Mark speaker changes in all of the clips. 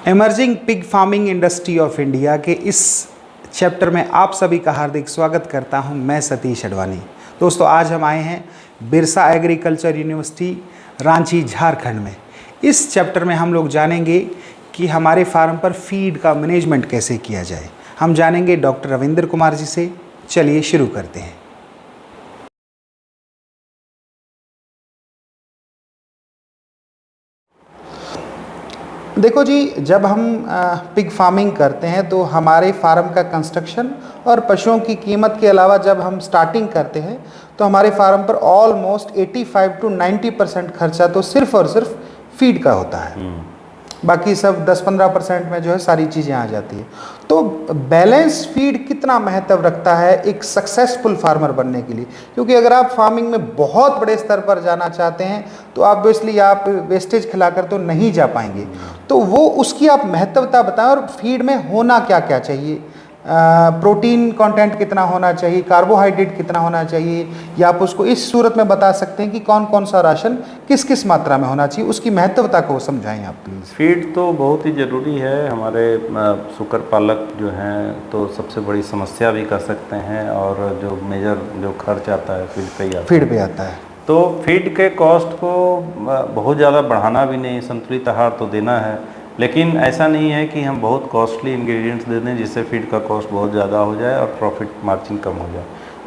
Speaker 1: Emerging pig farming industry of India के इस chapter में आप सभी का हार्दिक स्वागत करता हूं। मैं सतीश अडवाणी। दोस्तों, आज हम आए हैं बिरसा एग्रीकल्चर यूनिवर्सिटी रांची, झारखंड में। इस चैप्टर में हम लोग जानेंगे कि हमारे फार्म पर फीड का मैनेजमेंट कैसे किया जाए। हम जानेंगे डॉक्टर रविंद्र कुमार जी से। चलिए शुरू करते हैं। देखो जी, जब हम पिग फार्मिंग करते हैं तो हमारे फार्म का कंस्ट्रक्शन और पशुओं की कीमत के अलावा जब हम स्टार्टिंग करते हैं तो हमारे फार्म पर ऑलमोस्ट 85 to 90% खर्चा तो सिर्फ और सिर्फ फीड का होता है। बाकी सब 10-15% में जो है सारी चीज़ें आ जाती है। तो बैलेंस फीड कितना महत्व रखता है एक सक्सेसफुल फार्मर बनने के लिए, क्योंकि अगर आप फार्मिंग में बहुत बड़े स्तर पर जाना चाहते हैं तो ऑब्वियसली आप वेस्टेज खिलाकर तो नहीं जा पाएंगे। तो वो उसकी आप महत्वता बताएं और फीड में होना क्या क्या चाहिए। प्रोटीन कंटेंट कितना होना चाहिए, कार्बोहाइड्रेट कितना होना चाहिए, या आप उसको इस सूरत में बता सकते हैं कि कौन कौन सा राशन किस किस मात्रा में होना चाहिए, उसकी महत्वता को समझाएं आप प्लीज़।
Speaker 2: फीड तो बहुत ही ज़रूरी है। हमारे सुकर पालक जो हैं तो सबसे बड़ी समस्या भी कर सकते हैं, और जो मेजर जो खर्च आता है फीड पे आता है। तो फीड के कॉस्ट को बहुत ज़्यादा बढ़ाना भी नहीं, संतुलित आहार तो देना है, लेकिन ऐसा नहीं है कि हम बहुत कॉस्टली इंग्रेडिएंट्स दे दें जिससे फीड का कॉस्ट बहुत ज़्यादा हो जाए और प्रॉफिट मार्जिन कम हो जाए।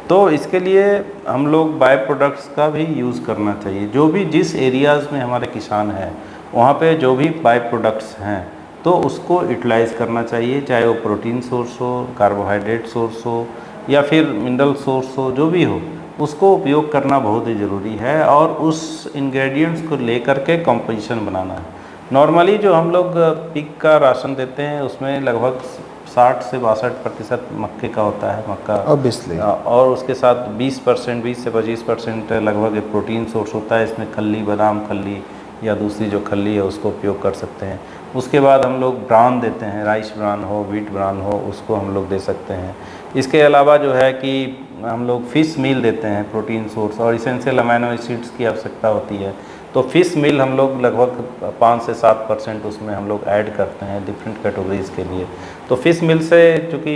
Speaker 2: तो इसके लिए हम लोग बाय प्रोडक्ट्स का भी यूज़ करना चाहिए। जो भी जिस एरियाज़ में हमारे किसान हैं वहाँ पे जो भी बाय प्रोडक्ट्स हैं तो उसको यूटिलाइज़ करना चाहिए, चाहे वो प्रोटीन सोर्स हो, कार्बोहाइड्रेट सोर्स हो, या फिर मिनरल सोर्स हो, जो भी हो उसको उपयोग करना बहुत ही ज़रूरी है। और उस इंग्रेडिएंट्स को लेकर के कंपोजिशन बनाना है। नॉर्मली जो हम लोग पिग का राशन देते हैं उसमें लगभग 60 से 62% मक्के का होता है, मक्का ऑब्वियसली, और उसके साथ 20% 20 से 25% लगभग प्रोटीन सोर्स होता है। इसमें खल्ली, बादाम खल्ली या दूसरी जो खल्ली है उसको उपयोग कर सकते हैं। उसके बाद हम लोग ब्रान देते हैं, राइस ब्रान हो, व्हीट ब्रान हो, उसको हम लोग दे सकते हैं। इसके अलावा जो है कि हम लोग फ़िश मील देते हैं, प्रोटीन सोर्स, और इसेंशियल अमाइनो एसिड्स की आवश्यकता होती है। तो फ़िश मील हम लोग लगभग 5 से 7% उसमें हम लोग ऐड करते हैं डिफरेंट कैटेगरीज़ के लिए। तो फ़िश मील से चूँकि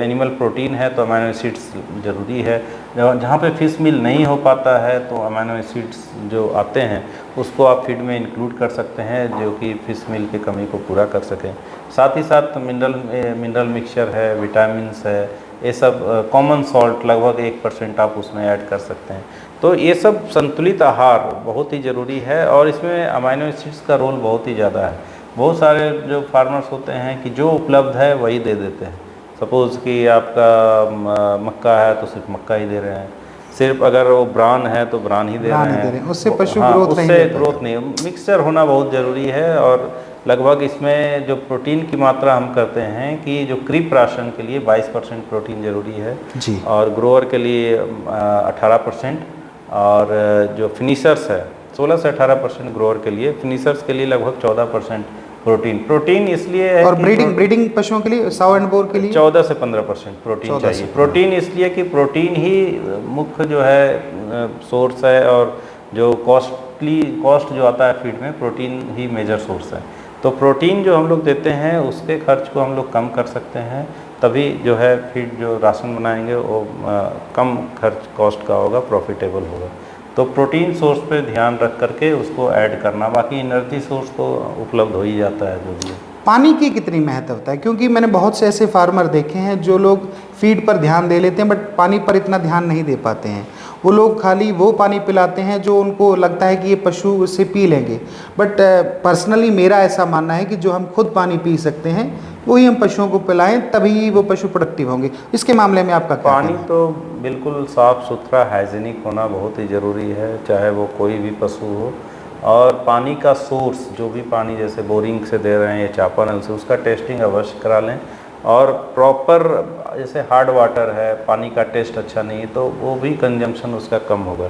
Speaker 2: एनिमल प्रोटीन है तो अमाइनो एसिड्स ज़रूरी है। जहाँ पे फ़िश मील नहीं हो पाता है तो अमाइनो एसिड्स जो आते हैं उसको आप फीड में इंक्लूड कर सकते हैं, जो कि फ़िश मील की कमी को पूरा कर सकें। साथ ही साथ मिनरल मिक्सचर है, विटामिन्स है, ये सब कॉमन सॉल्ट लगभग 1% आप उसमें ऐड कर सकते हैं। तो ये सब संतुलित आहार बहुत ही ज़रूरी है, और इसमें अमाइनो एसिड्स का रोल बहुत ही ज़्यादा है। बहुत सारे जो फार्मर्स होते हैं कि जो उपलब्ध है वही दे देते हैं। सपोज़ कि आपका मक्का है तो सिर्फ मक्का ही दे रहे हैं, सिर्फ अगर वो ब्रान है तो ब्रान ही दे रहे हैं, उससे पशु ग्रोथ नहीं। मिक्सचर होना बहुत ज़रूरी है। और लगभग इसमें जो प्रोटीन की मात्रा हम करते हैं कि जो क्रीप राशन के लिए 22% प्रोटीन ज़रूरी है जी, और ग्रोअर के लिए 18%, और जो फिनिशर्स है 16 से 18% ग्रोअर के लिए, फिनिशर्स के लिए लगभग 14% प्रोटीन इसलिए है, और ब्रीडिंग पशुओं के लिए, साउ एंड बोर के लिए 14 से 15% प्रोटीन चाहिए। प्रोटीन इसलिए कि प्रोटीन ही मुख्य जो है सोर्स है, और जो कॉस्ट जो आता है फीड में, प्रोटीन ही मेजर सोर्स है। तो प्रोटीन जो हम लोग देते हैं उसके खर्च को हम लोग कम कर सकते हैं, तभी जो है फीड जो राशन बनाएंगे वो कम खर्च कॉस्ट का होगा, प्रॉफिटेबल होगा। तो प्रोटीन सोर्स पे ध्यान रख करके उसको ऐड करना, बाकी एनर्जी सोर्स तो उपलब्ध हो ही जाता है जो भी है।
Speaker 1: पानी की कितनी महत्वता है, क्योंकि मैंने बहुत से ऐसे फार्मर देखे हैं जो लोग फीड पर ध्यान दे लेते हैं बट पानी पर इतना ध्यान नहीं दे पाते हैं। वो लोग खाली वो पानी पिलाते हैं जो उनको लगता है कि ये पशु उससे पी लेंगे, बट पर्सनली मेरा ऐसा मानना है कि जो हम खुद पानी पी सकते हैं वही हम पशुओं को पिलाएं, तभी वो पशु प्रोडक्टिव होंगे। इसके मामले में आपका क्या
Speaker 2: पानी तो बिल्कुल साफ़ सुथरा हाइजीनिक होना बहुत ही ज़रूरी है, चाहे वो कोई भी पशु हो। और पानी का सोर्स, जो भी पानी जैसे बोरिंग से दे रहे हैं या चापानल से, उसका टेस्टिंग अवश्य करा लें। और प्रॉपर जैसे हार्ड वाटर है, पानी का टेस्ट अच्छा नहीं है तो वो भी कंजम्पशन उसका कम होगा।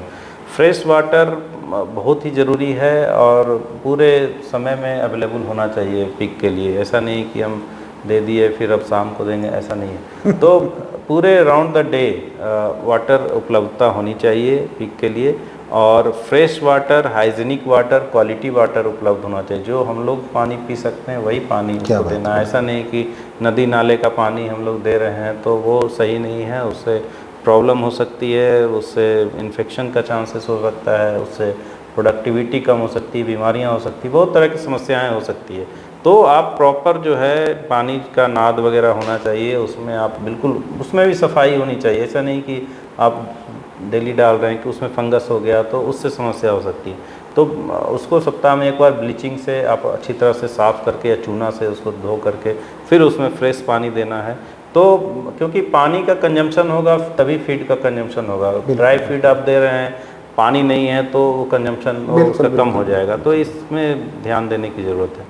Speaker 2: फ्रेश वाटर बहुत ही ज़रूरी है और पूरे समय में अवेलेबल होना चाहिए पिग के लिए। ऐसा नहीं कि हम दे दिए फिर अब शाम को देंगे, ऐसा नहीं है। तो पूरे राउंड द डे वाटर उपलब्धता होनी चाहिए पिग के लिए। और fresh water, hygienic water, quality water उपलब्ध होना चाहिए। जो हम लोग पानी पी सकते हैं वही पानी उसको देना। ऐसा नहीं कि नदी नाले का पानी हम लोग दे रहे हैं तो वो सही नहीं है, उससे प्रॉब्लम हो सकती है, उससे इन्फेक्शन का चांसेस हो सकता है, उससे प्रोडक्टिविटी कम हो सकती है, बीमारियां हो सकती है, बहुत तरह की समस्याएं हो सकती है। तो आप प्रॉपर जो है पानी का नाद वगैरह होना चाहिए, उसमें आप बिल्कुल, उसमें भी सफाई होनी चाहिए। ऐसा नहीं कि आप डेली डाल रहे हैं कि उसमें फंगस हो गया तो उससे समस्या हो सकती है। तो उसको सप्ताह में एक बार ब्लीचिंग से आप अच्छी तरह से साफ़ करके या चूना से उसको धो करके फिर उसमें फ्रेश पानी देना है। तो क्योंकि पानी का कंजम्पशन होगा तभी फीड का कंजम्पशन होगा। ड्राई फीड आप दे रहे हैं, पानी नहीं है तो वो कंजम्पशन उसका कम हो जाएगा। तो इसमें ध्यान देने की ज़रूरत है।